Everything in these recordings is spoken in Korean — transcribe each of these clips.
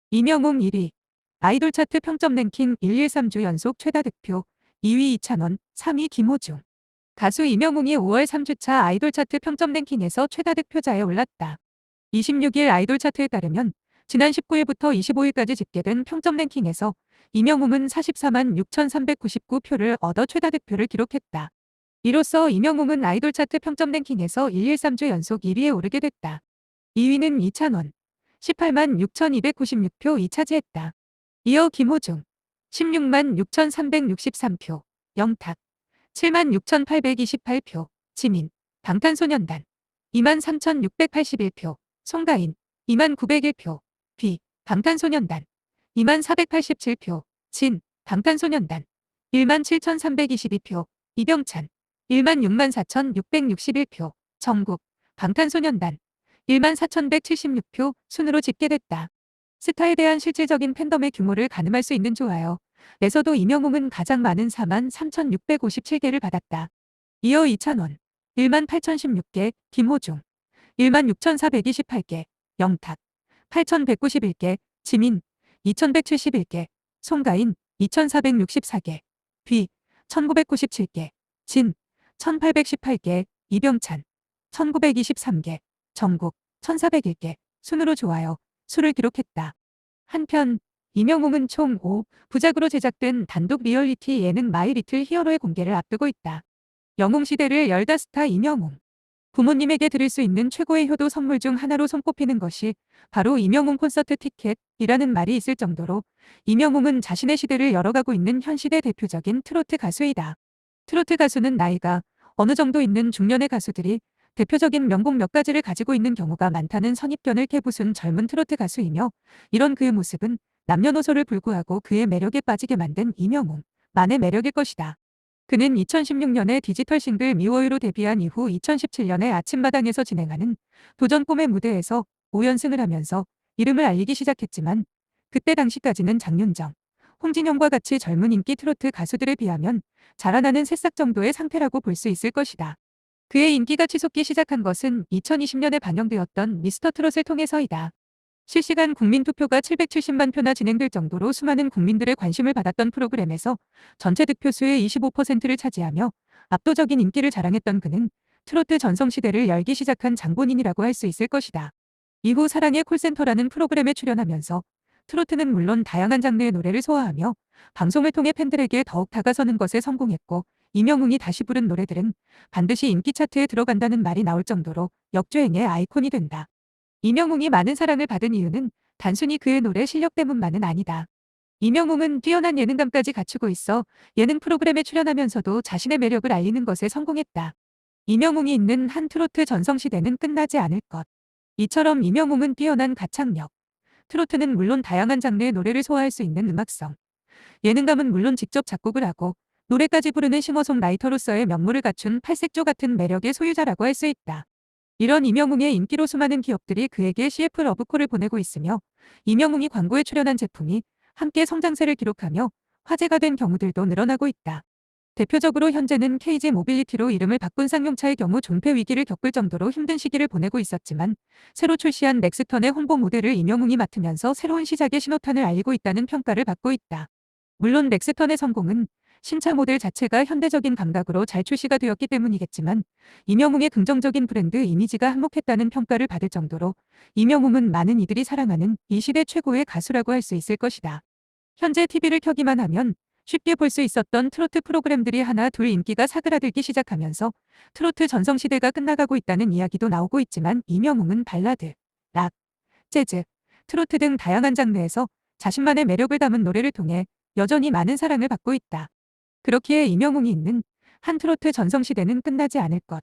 이명웅 1위. 아이돌 차트 평점 랭킹 1, 3주 연속 최다 득표. 2위 이찬원, 3위 김호중. 가수 이명웅이 5월 3주차 아이돌 차트 평점 랭킹에서 최다 득표자에 올랐다. 26일 아이돌 차트에 따르면 지난 19일부터 25일까지 집계된 평점 랭킹에서 이명웅은 44만 6,399표를 얻어 최다 득표를 기록했다. 이로써 이명웅은 아이돌 차트 평점 랭킹에서 1, 3주 연속 1위에 오르게 됐다. 2위는 이찬원, 18만 6,296표 차지했다. 이어 김호중, 16만 6,363표, 영탁, 7만 6,828표, 지민, 방탄소년단, 2만 3,681표, 송가인, 2만 901표, 비, 방탄소년단, 2만 487표, 진, 방탄소년단, 1만 7,322표, 이병찬, 1만 6만 4,661표, 정국, 방탄소년단, 1만 4,176표 순으로 집계됐다. 스타에 대한 실질적인 팬덤의 규모를 가늠할 수 있는 좋아요. 에서도 이명웅은 가장 많은 4만 3,657개를 받았다. 이어 이찬원, 1만 8,016개, 김호중, 1만 6,428개, 영탁, 8,191개, 지민, 2,171개, 송가인, 2,464개, 비, 1,997개, 진, 1,818개, 이병찬, 1,923개, 정국, 1,401개, 순으로 좋아요, 수를 기록했다. 한편 이명웅은 총 5부작으로 제작된 단독 리얼리티 예능 마이 리틀 히어로의 공개를 앞두고 있다. 영웅시대를 열다 스타 이명웅. 부모님에게 드릴 수 있는 최고의 효도 선물 중 하나로 손꼽히는 것이 바로 이명웅 콘서트 티켓이라는 말이 있을 정도로 이명웅은 자신의 시대를 열어가고 있는 현 시대 대표적인 트로트 가수이다. 트로트 가수는 나이가 어느 정도 있는 중년의 가수들이 대표적인 명곡 몇 가지를 가지고 있는 경우가 많다는 선입견을 깨부순 젊은 트로트 가수이며, 이런 그의 모습은 남녀노소를 불구하고 그의 매력에 빠지게 만든 이명웅만의 매력일 것이다. 그는 2016년에 디지털 싱글 미워요로 데뷔한 이후 2017년에 아침마당에서 진행하는 도전 꿈의 무대에서 5연승을 하면서 이름을 알리기 시작했지만, 그때 당시까지는 장윤정, 홍진영과 같이 젊은 인기 트로트 가수들에 비하면 자라나는 새싹 정도의 상태라고 볼 수 있을 것이다. 그의 인기가 치솟기 시작한 것은 2020년에 방영되었던 미스터 트롯을 통해서이다. 실시간 국민투표가 770만 표나 진행될 정도로 수많은 국민들의 관심을 받았던 프로그램에서 전체 득표수의 25%를 차지하며 압도적인 인기를 자랑했던 그는 트로트 전성시대를 열기 시작한 장본인이라고 할 수 있을 것이다. 이후 사랑의 콜센터라는 프로그램에 출연하면서 트로트는 물론 다양한 장르의 노래를 소화하며 방송을 통해 팬들에게 더욱 다가서는 것에 성공했고, 이명웅이 다시 부른 노래들은 반드시 인기 차트에 들어간다는 말이 나올 정도로 역주행의 아이콘이 된다. 이명웅이 많은 사랑을 받은 이유는 단순히 그의 노래 실력 때문만은 아니다. 이명웅은 뛰어난 예능감까지 갖추고 있어 예능 프로그램에 출연하면서도 자신의 매력을 알리는 것에 성공했다. 이명웅이 있는 한 트로트 전성시대는 끝나지 않을 것. 이처럼 이명웅은 뛰어난 가창력, 트로트는 물론 다양한 장르의 노래를 소화할 수 있는 음악성, 예능감은 물론 직접 작곡을 하고 노래까지 부르는 싱어송라이터로서의 면모를 갖춘 팔색조 같은 매력의 소유자라고 할 수 있다. 이런 이명웅의 인기로 수많은 기업들이 그에게 CF 러브콜을 보내고 있으며, 이명웅이 광고에 출연한 제품이 함께 성장세를 기록하며 화제가 된 경우들도 늘어나고 있다. 대표적으로 현재는 KG 모빌리티로 이름을 바꾼 쌍용차의 경우 존폐 위기를 겪을 정도로 힘든 시기를 보내고 있었지만, 새로 출시한 넥스턴의 홍보 모델을 이명웅이 맡으면서 새로운 시작의 신호탄을 알리고 있다는 평가를 받고 있다. 물론 넥스턴의 성공은 신차 모델 자체가 현대적인 감각으로 잘 출시가 되었기 때문이겠지만, 이명웅의 긍정적인 브랜드 이미지가 한몫했다는 평가를 받을 정도로 이명웅은 많은 이들이 사랑하는 이 시대 최고의 가수라고 할 수 있을 것이다. 현재 TV를 켜기만 하면 쉽게 볼 수 있었던 트로트 프로그램들이 하나 둘 인기가 사그라들기 시작하면서 트로트 전성시대가 끝나가고 있다는 이야기도 나오고 있지만, 이명웅은 발라드, 락, 재즈, 트로트 등 다양한 장르에서 자신만의 매력을 담은 노래를 통해 여전히 많은 사랑을 받고 있다. 그렇기에 이명웅이 있는 한 트로트 전성시대는 끝나지 않을 것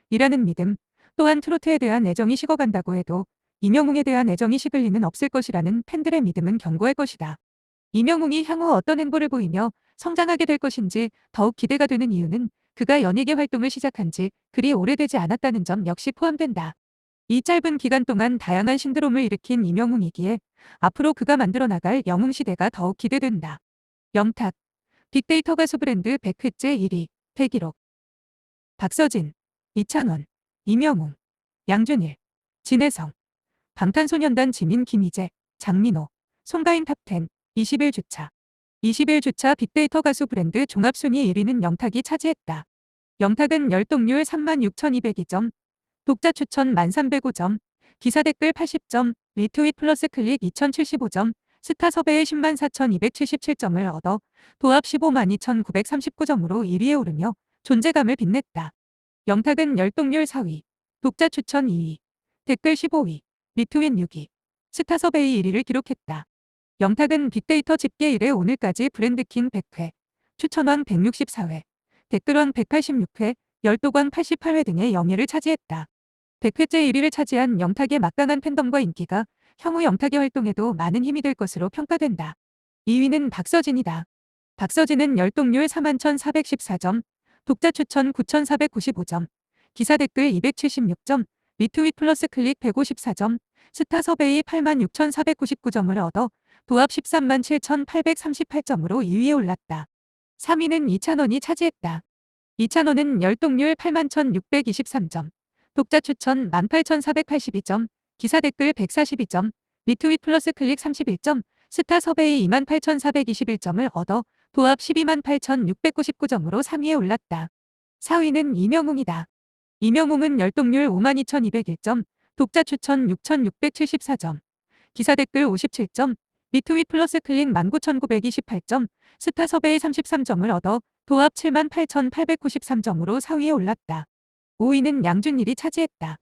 이라는 믿음, 또한 트로트에 대한 애정이 식어간다고 해도 이명웅에 대한 애정이 식을 리는 없을 것이라는 팬들의 믿음은 견고할 것이다. 이명웅이 향후 어떤 행보를 보이며 성장하게 될 것인지 더욱 기대가 되는 이유는 그가 연예계 활동을 시작한 지 그리 오래되지 않았다는 점 역시 포함된다. 이 짧은 기간 동안 다양한 신드롬을 일으킨 이명웅이기에 앞으로 그가 만들어 나갈 영웅시대가 더욱 기대된다. 영탁, 빅데이터 가수 브랜드 100회째 1위, 대기록. 박서진, 이찬원, 이명웅, 양준일, 진혜성, 방탄소년단 지민 김희재, 장민호, 송가인 탑10 21주차 21주차 빅데이터 가수 브랜드 종합순위 1위는 영탁이 차지했다. 영탁은 열독률 36,202점, 독자 추천 1,305점, 기사 댓글 80점, 리트윗 플러스 클릭 2,075점, 스타 섭외에 104,277점을 얻어 도합 152,939점으로 1위에 오르며 존재감을 빛냈다. 영탁은 열독률 4위, 독자 추천 2위, 댓글 15위, 리트윗 6위, 스타 섭외 1위를 기록했다. 영탁은 빅데이터 집계 이래 오늘까지 브랜드킹 100회, 추천왕 164회, 댓글왕 186회, 열독왕 88회 등의 영예를 차지했다. 100회째 1위를 차지한 영탁의 막강한 팬덤과 인기가 향후 영탁의 활동에도 많은 힘이 될 것으로 평가된다. 2위는 박서진이다. 박서진은 열독률 41,414점, 독자 추천 9,495점, 기사 댓글 276점, 리트윗 플러스 클릭 154점, 스타 섭외 86,499점을 얻어 도합 137,838점으로 2위에 올랐다. 3위는 이찬원이 차지했다. 이찬원은 열독률 81,623점, 독자 추천 18,482점, 기사 댓글 142점, 리트윗 플러스 클릭 31점, 스타 섭외 28,421점을 얻어 도합 128,699점으로 3위에 올랐다. 4위는 이명웅이다. 이명웅은 열독률 52,201점, 독자 추천 6,674점, 기사 댓글 57점, 리트윗 플러스 클릭 19,928점, 스타 섭외 33점을 얻어 도합 78,893점으로 4위에 올랐다. 5위는 양준일이 차지했다.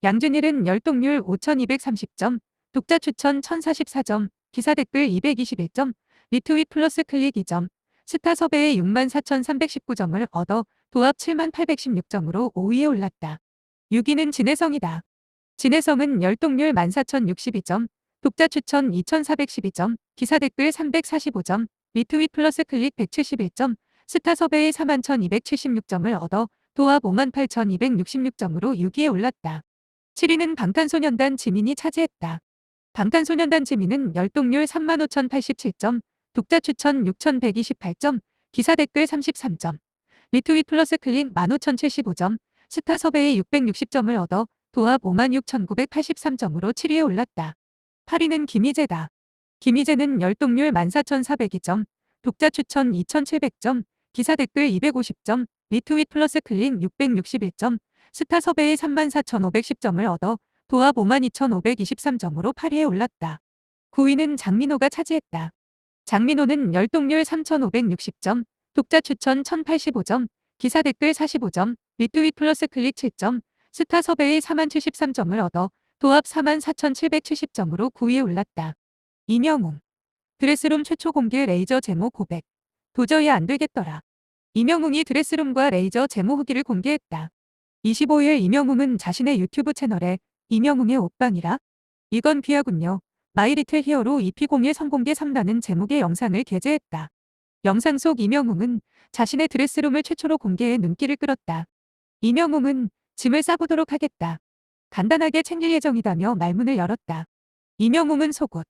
양준일은 열독률 5,230점, 독자 추천 1,044점, 기사 댓글 221점, 리트윗 플러스 클릭 2점, 스타 섭외 64,319점을 얻어 도합 7816점으로 5위에 올랐다. 6위는 진혜성이다. 진혜성은 열독률 14,062점, 독자 추천 2,412점, 기사 댓글 345점, 리트윗 플러스 클릭 171점, 스타 섭외 41,276점을 얻어 도합 58,266점으로 6위에 올랐다. 7위는 방탄소년단 지민이 차지했다. 방탄소년단 지민은 열독률 35,087점, 독자 추천 6,128점, 기사 댓글 33점, 리트윗 플러스 클릭 15,075점, 스타 섭외 660점을 얻어 도합 56,983점으로 7위에 올랐다. 8위는 김희재다. 김희재는 열독률 14,402점, 독자 추천 2,700점, 기사 댓글 250점, 리트윗 플러스 클릭 661점, 스타 섭외 34,510점을 얻어 도합 52,523점으로 8위에 올랐다. 9위는 장민호가 차지했다. 장민호는 열독률 3,560점, 독자 추천 1,085점, 기사 댓글 45점, 리트윗 플러스 클릭 7점, 스타 섭외 4073점을 얻어 도합 44,770점으로 9위에 올랐다. 이명웅. 드레스룸 최초 공개 레이저 제모 고백. 도저히 안 되겠더라. 이명웅이 드레스룸과 레이저 제모 후기를 공개했다. 25일 이명웅은 자신의 유튜브 채널에 이명웅의 옷방이라? 이건 귀하군요. 마이리틀 히어로 EP01 성공개 3라는 제목의 영상을 게재했다. 영상 속 이명웅은 자신의 드레스룸을 최초로 공개해 눈길을 끌었다. 이명웅은 짐을 싸보도록 하겠다. 간단하게 챙길 예정이다며 말문을 열었다. 이명웅은 속옷,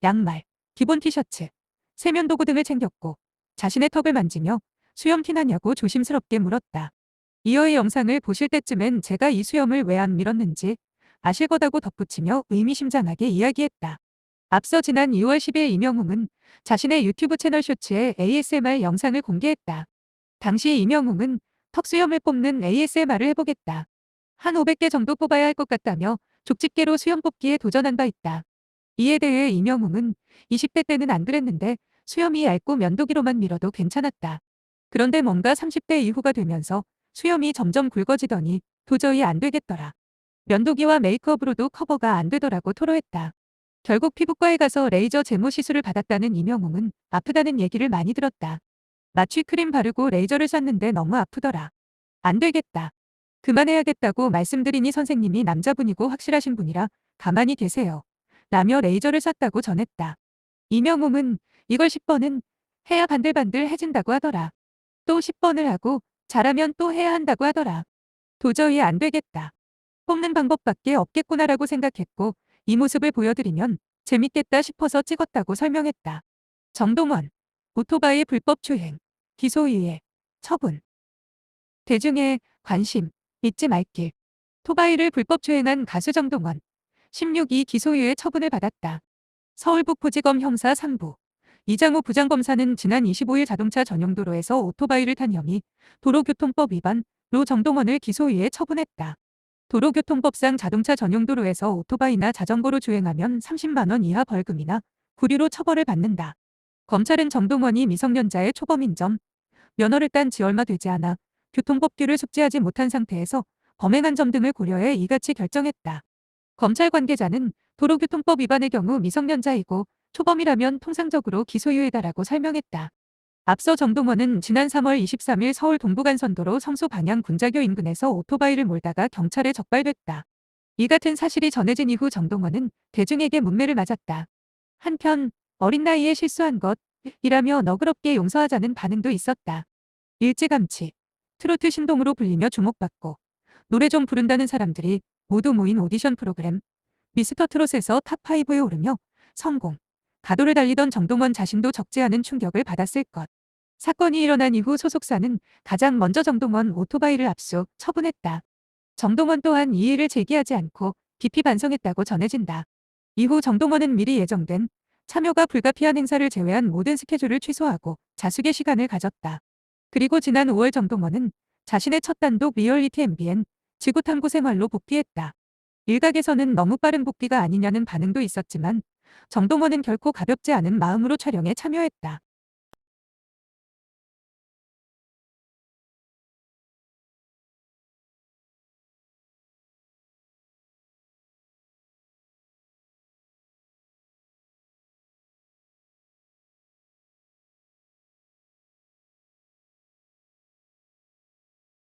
양말, 기본 티셔츠, 세면도구 등을 챙겼고 자신의 턱을 만지며 수염 티나냐고 조심스럽게 물었다. 이어의 영상을 보실 때쯤엔 제가 이 수염을 왜 안 밀었는지 아실 거다고 덧붙이며 의미심장하게 이야기했다. 앞서 지난 2월 10일 이명웅은 자신의 유튜브 채널 쇼츠에 ASMR 영상을 공개했다. 당시 이명웅은 턱수염을 뽑는 ASMR을 해보겠다. 한 500개 정도 뽑아야 할 것 같다며 족집게로 수염 뽑기에 도전한 바 있다. 이에 대해 이명웅은 20대 때는 안 그랬는데 수염이 얇고 면도기로만 밀어도 괜찮았다. 그런데 뭔가 30대 이후가 되면서 수염이 점점 굵어지더니 도저히 안 되겠더라. 면도기와 메이크업으로도 커버가 안 되더라고 토로했다. 결국 피부과에 가서 레이저 제모 시술을 받았다는 이명웅은 아프다는 얘기를 많이 들었다. 마취 크림 바르고 레이저를 쐈는데 너무 아프더라. 안 되겠다. 그만해야겠다고 말씀드리니 선생님이 남자분이고 확실하신 분이라 가만히 계세요. 라며 레이저를 쐈다고 전했다. 이명웅은 이걸 10번은 해야 반들반들해진다고 하더라. 또 10번을 하고 잘하면 또 해야 한다고 하더라. 도저히 안 되겠다. 뽑는 방법밖에 없겠구나라고 생각했고 이 모습을 보여드리면 재밌겠다 싶어서 찍었다고 설명했다. 정동원. 오토바이 불법 주행. 기소유예. 처분. 대중의 관심 잊지 말길. 토바이를 불법 주행한 가수 정동원. 16이 기소유예 처분을 받았다. 서울북부지검 형사 3부 이장우 부장검사는 지난 25일 자동차 전용도로에서 오토바이를 탄 혐의, 도로교통법 위반로 정동원을 기소유예 처분했다. 도로교통법상 자동차 전용도로에서 오토바이나 자전거로 주행하면 30만 원 이하 벌금이나 구류로 처벌을 받는다. 검찰은 정동원이 미성년자의 초범인 점, 면허를 딴 지 얼마 되지 않아 교통법규를 숙지하지 못한 상태에서 범행한 점 등을 고려해 이같이 결정했다. 검찰 관계자는 도로교통법 위반의 경우 미성년자이고 초범이라면 통상적으로 기소유예다라고 설명했다. 앞서 정동원은 지난 3월 23일 서울 동부간선도로 성수 방향 군자교 인근에서 오토바이를 몰다가 경찰에 적발됐다. 이 같은 사실이 전해진 이후 정동원은 대중에게 문매를 맞았다. 한편 어린 나이에 실수한 것이라며 너그럽게 용서하자는 반응도 있었다. 일찌감치 트로트 신동으로 불리며 주목받고 노래 좀 부른다는 사람들이 모두 모인 오디션 프로그램 미스터 트롯에서 탑5에 오르며 성공, 가도를 달리던 정동원 자신도 적지 않은 충격을 받았을 것. 사건이 일어난 이후 소속사는 가장 먼저 정동원 오토바이를 압수, 처분했다. 정동원 또한 이의를 제기하지 않고 깊이 반성했다고 전해진다. 이후 정동원은 미리 예정된 참여가 불가피한 행사를 제외한 모든 스케줄을 취소하고 자숙의 시간을 가졌다. 그리고 지난 5월 정동원은 자신의 첫 단독 리얼리티 MBN 지구탐구 생활로 복귀했다. 일각에서는 너무 빠른 복귀가 아니냐는 반응도 있었지만 정동원은 결코 가볍지 않은 마음으로 촬영에 참여했다.